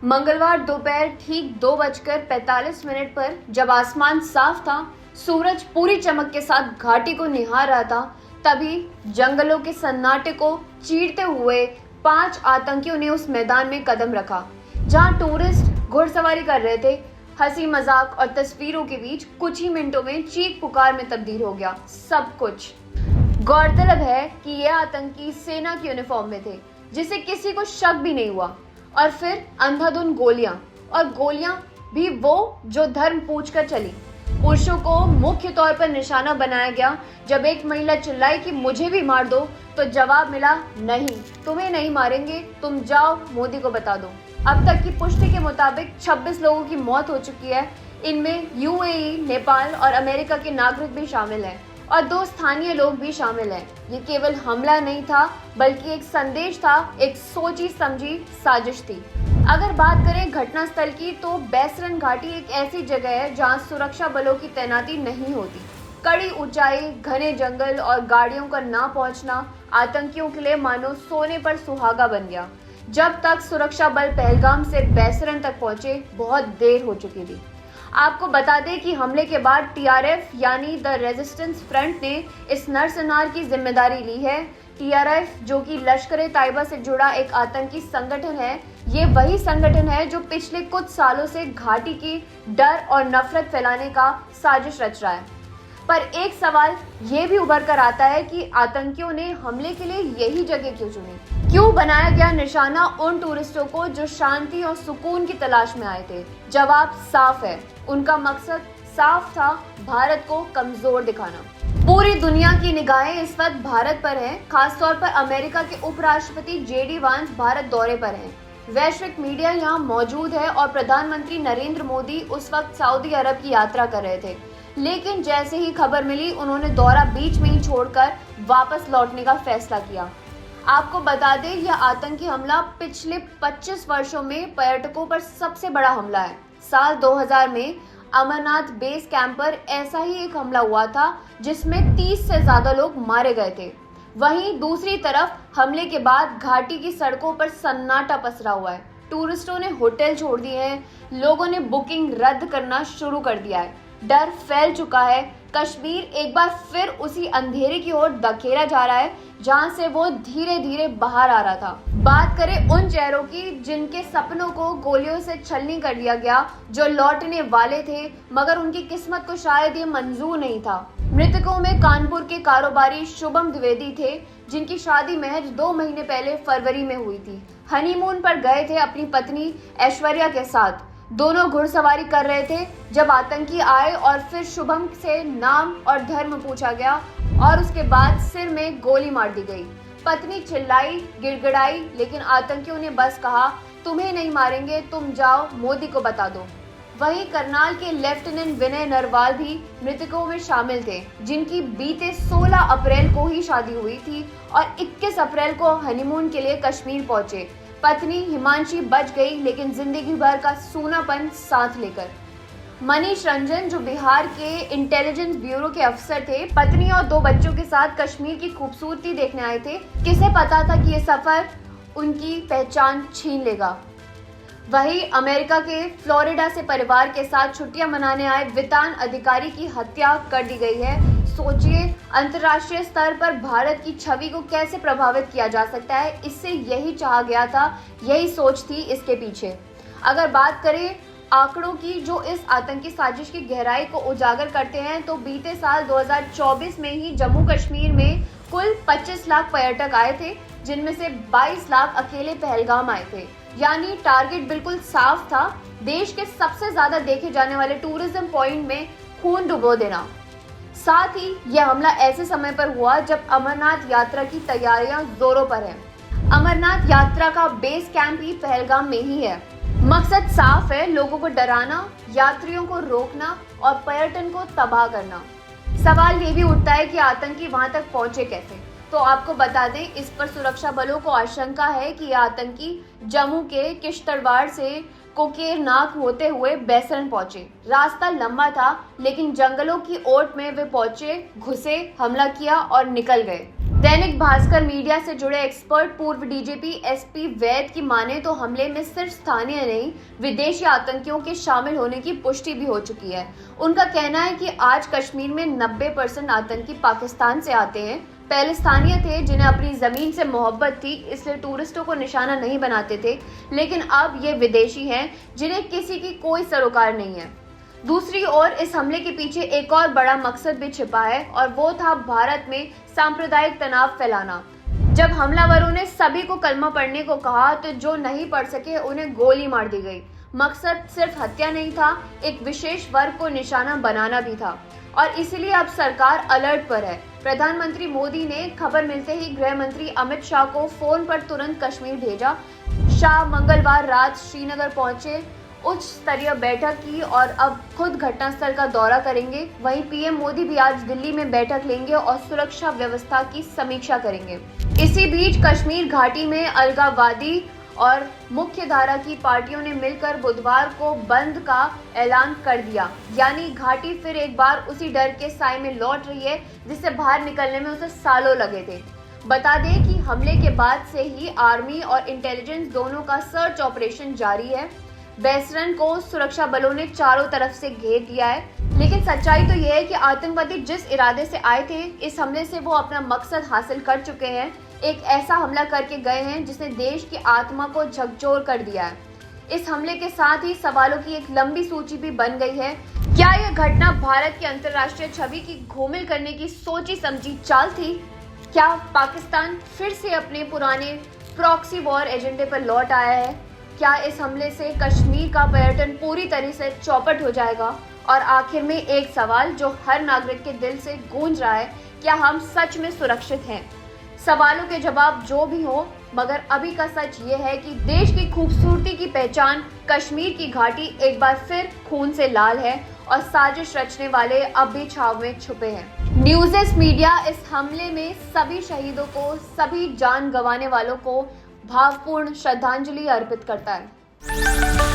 मंगलवार दोपहर ठीक 2:45 पर जब आसमान साफ था, सूरज पूरी चमक के साथ घाटी को निहार रहा था, तभी जंगलों के सन्नाटे को चीरते हुए 5 आतंकियों ने उस मैदान में कदम रखा जहां टूरिस्ट घुड़सवारी कर रहे थे। हंसी मजाक और तस्वीरों के बीच कुछ ही मिनटों में चीख पुकार में तब्दील हो गया सब कुछ। गौरतलब है कि ये आतंकी सेना की यूनिफॉर्म में थे, जिसे किसी को शक भी नहीं हुआ। और फिर अंधाधुंध गोलियां भी वो जो धर्म पूछकर चली। पुरुषों को मुख्य तौर पर निशाना बनाया गया। जब एक महिला चिल्लाई कि मुझे भी मार दो, तो जवाब मिला, नहीं, तुम्हें नहीं मारेंगे, तुम जाओ, मोदी को बता दो। अब तक की पुष्टि के मुताबिक 26 लोगों की मौत हो चुकी है। इनमें यूएई, नेपाल और अमेरिका के नागरिक भी शामिल हैं और 2 स्थानीय लोग भी शामिल हैं। ये केवल हमला नहीं था, बल्कि एक संदेश था, एक सोची समझी साजिश थी। अगर बात करें घटनास्थल की, तो बैसरन घाटी एक ऐसी जगह है जहां सुरक्षा बलों की तैनाती नहीं होती। कड़ी ऊंचाई, घने जंगल और गाड़ियों का ना पहुंचना आतंकियों के लिए मानो सोने पर सुहागा बन गया। जब तक सुरक्षा बल पहलगाम से बैसरन तक पहुंचे, बहुत देर हो चुकी थी। आपको बता दें कि हमले के बाद टीआरएफ यानी द रेजिस्टेंस फ्रंट ने इस नरसंहार की जिम्मेदारी ली है। टीआरएफ, जो कि लश्कर-ए-तैयबा से जुड़ा एक आतंकी संगठन है, ये वही संगठन है जो पिछले कुछ सालों से घाटी की डर और नफरत फैलाने का साजिश रच रहा है। पर एक सवाल ये भी उभर कर आता है कि आतंकियों ने हमले के लिए यही जगह क्यों चुनी? क्यों बनाया गया निशाना उन टूरिस्टों को जो शांति और सुकून की तलाश में आए थे? जवाब साफ है, उनका मकसद साफ था, भारत को कमजोर दिखाना। पूरी दुनिया की निगाहें इस वक्त भारत पर हैं, खासतौर पर अमेरिका के उपराष्ट्रपति जेडी वांस भारत दौरे पर हैं। वैश्विक मीडिया यहाँ मौजूद है और प्रधानमंत्री नरेंद्र मोदी उस वक्त सऊदी अरब की यात्रा कर रहे थे। लेकिन जैसे ही खबर मिली, उन्होंने दौरा बीच में ही छोड़कर वापस लौटने का फैसला किया। आपको बता दें, यह आतंकी हमला पिछले 25 वर्षों में पर्यटकों पर सबसे बड़ा हमला है। साल 2000 में अमरनाथ बेस कैंप पर ऐसा ही एक हमला हुआ था, जिसमें 30 से ज्यादा लोग मारे गए थे। वहीं दूसरी तरफ हमले के बाद घाटी की सड़कों पर सन्नाटा पसरा हुआ है। टूरिस्टों ने होटल छोड़ दिए हैं, लोगों ने बुकिंग रद्द करना शुरू कर दिया है। डर फैल चुका है। कश्मीर एक बार फिर उसी अंधेरे की ओर धकेला जा रहा है जहां से वो धीरे धीरे बाहर आ रहा था। बात करें उन चेहरों की जिनके सपनों को गोलियों से छलनी कर दिया गया, जो लौटने वाले थे, मगर उनकी किस्मत को शायद ये मंजूर नहीं था। मृतकों में कानपुर के कारोबारी शुभम द्विवेदी थे, जिनकी शादी महज 2 महीने पहले फरवरी में हुई थी। हनीमून पर गए थे अपनी पत्नी ऐश्वर्या के साथ। दोनों घुड़सवारी कर रहे थे जब आतंकी आए और फिर शुभम से नाम और धर्म पूछा गया और उसके बाद सिर में गोली मार दी गई। पत्नी चिल्लाई, गिड़गिड़ाई, लेकिन आतंकियों ने बस कहा, तुम्हें नहीं मारेंगे, तुम जाओ, मोदी को बता दो। वहीं करनाल के लेफ्टिनेंट विनय नरवाल भी मृतकों में शामिल थे, जिनकी बीते 16 अप्रैल को ही शादी हुई थी और 21 अप्रैल को हनीमून के लिए कश्मीर पहुंचे। पत्नी हिमांशी बच गई, लेकिन जिंदगी भर का सूनापन साथ लेकर। मनीष रंजन, जो बिहार के इंटेलिजेंस ब्यूरो के अफसर थे, पत्नी और 2 बच्चों के साथ कश्मीर की खूबसूरती देखने आए थे। किसे पता था कि ये सफर उनकी पहचान छीन लेगा। वहीं अमेरिका के फ्लोरिडा से परिवार के साथ छुट्टियां मनाने आए वितान अधिकारी की हत्या कर दी गई है। सोचिए, अंतर्राष्ट्रीय स्तर पर भारत की छवि को कैसे प्रभावित किया जा सकता है। इससे यही चाहा गया था, यही सोच थी इसके पीछे। अगर बात करें आंकड़ों की जो इस आतंकी साजिश की गहराई को उजागर करते हैं, तो बीते साल 2024 में ही जम्मू कश्मीर में कुल 25 लाख पर्यटक आए थे, जिनमें से 22 लाख अकेले पहलगाम आए थे। यानी टारगेट बिल्कुल साफ था, देश के सबसे ज्यादा देखे जाने वाले टूरिज्म पॉइंट में खून डुबो देना। साथ ही यह हमला ऐसे समय पर हुआ जब अमरनाथ यात्रा की तैयारियां जोरों पर हैं। अमरनाथ यात्रा का बेस कैंप ही पहलगाम में ही है। मकसद साफ है, लोगों को डराना, यात्रियों को रोकना और पर्यटन को तबाह करना। सवाल ये भी उठता है कि आतंकी वहां तक पहुंचे कैसे। तो आपको बता दें, इस पर सुरक्षा बलों को आशंका है कि यह आतंकी जम्मू के किश्तवाड़ से कोकेरनाग होते हुए बैसरन पहुंचे। रास्ता लंबा था, लेकिन जंगलों की ओट में वे पहुंचे, घुसे, हमला किया और निकल गए। दैनिक भास्कर मीडिया से जुड़े एक्सपर्ट पूर्व डीजीपी एसपी वैद की माने तो हमले में सिर्फ स्थानीय नहीं विदेशी आतंकियों के शामिल होने की पुष्टि भी हो चुकी है। उनका कहना है कि आज कश्मीर में 90% आतंकी पाकिस्तान से आते हैं। पहले स्थानीय थे जिन्हें अपनी जमीन से मोहब्बत थी, इसलिए टूरिस्टों को निशाना नहीं बनाते थे, लेकिन अब ये विदेशी हैं जिन्हें किसी की कोई सरोकार नहीं है। दूसरी ओर इस हमले के पीछे एक और बड़ा मकसद भी छिपा है और वो था भारत में सांप्रदायिक तनाव फैलाना। जब हमलावरों ने सभी को कलमा पढ़ने को कहा तो जो नहीं पढ़ सके उन्हें गोली मार दी गई। मकसद सिर्फ हत्या नहीं था, एक विशेष वर्ग को निशाना बनाना भी था और इसीलिए अब सरकार अलर्ट पर है। प्रधानमंत्री मोदी ने खबर मिलते ही गृह मंत्री अमित शाह को फोन पर तुरंत कश्मीर भेजा। शाह मंगलवार रात श्रीनगर पहुंचे, उच्च स्तरीय बैठक की और अब खुद घटनास्थल का दौरा करेंगे। वहीं पीएम मोदी भी आज दिल्ली में बैठक लेंगे और सुरक्षा व्यवस्था की समीक्षा करेंगे। इसी बीच कश्मीर घाटी में अलगाववादी और मुख्य धारा की पार्टियों ने मिलकर बुधवार को बंद का ऐलान कर दिया, यानी घाटी फिर एक बार उसी डर के साए में लौट रही है जिससे बाहर निकलने में उसे सालों लगे थे। बता दें कि हमले के बाद से ही आर्मी और इंटेलिजेंस दोनों का सर्च ऑपरेशन जारी है। बेसरन को सुरक्षा बलों ने चारों तरफ से घेर दिया है, लेकिन सच्चाई तो यह है कि आतंकवादी जिस इरादे से आए थे, इस हमले से वो अपना मकसद हासिल कर चुके हैं। एक ऐसा हमला करके गए हैं जिसने देश की आत्मा को झकझोर कर दिया है। इस हमले के साथ ही सवालों की एक लंबी सूची भी बन गई है। क्या यह घटना भारत की अंतर्राष्ट्रीय छवि की घूमिल करने की सोची समझी चाल थी? क्या पाकिस्तान फिर से अपने पुराने प्रॉक्सी वॉर एजेंडे पर लौट आया है? क्या इस हमले से कश्मीर का पर्यटन पूरी तरह से चौपट हो जाएगा? और आखिर में एक सवाल जो हर नागरिक के दिल से गूंज रहा है, क्या हम सच में सुरक्षित हैं? सवालों के जवाब जो भी हो, मगर अभी का सच ये है कि देश की खूबसूरती की पहचान कश्मीर की घाटी एक बार फिर खून से लाल है और साजिश रचने वाले अब भी छाव में छुपे हैं। न्यूज़ मीडिया इस हमले में सभी शहीदों को, सभी जान गंवाने वालों को भावपूर्ण श्रद्धांजलि अर्पित करता है।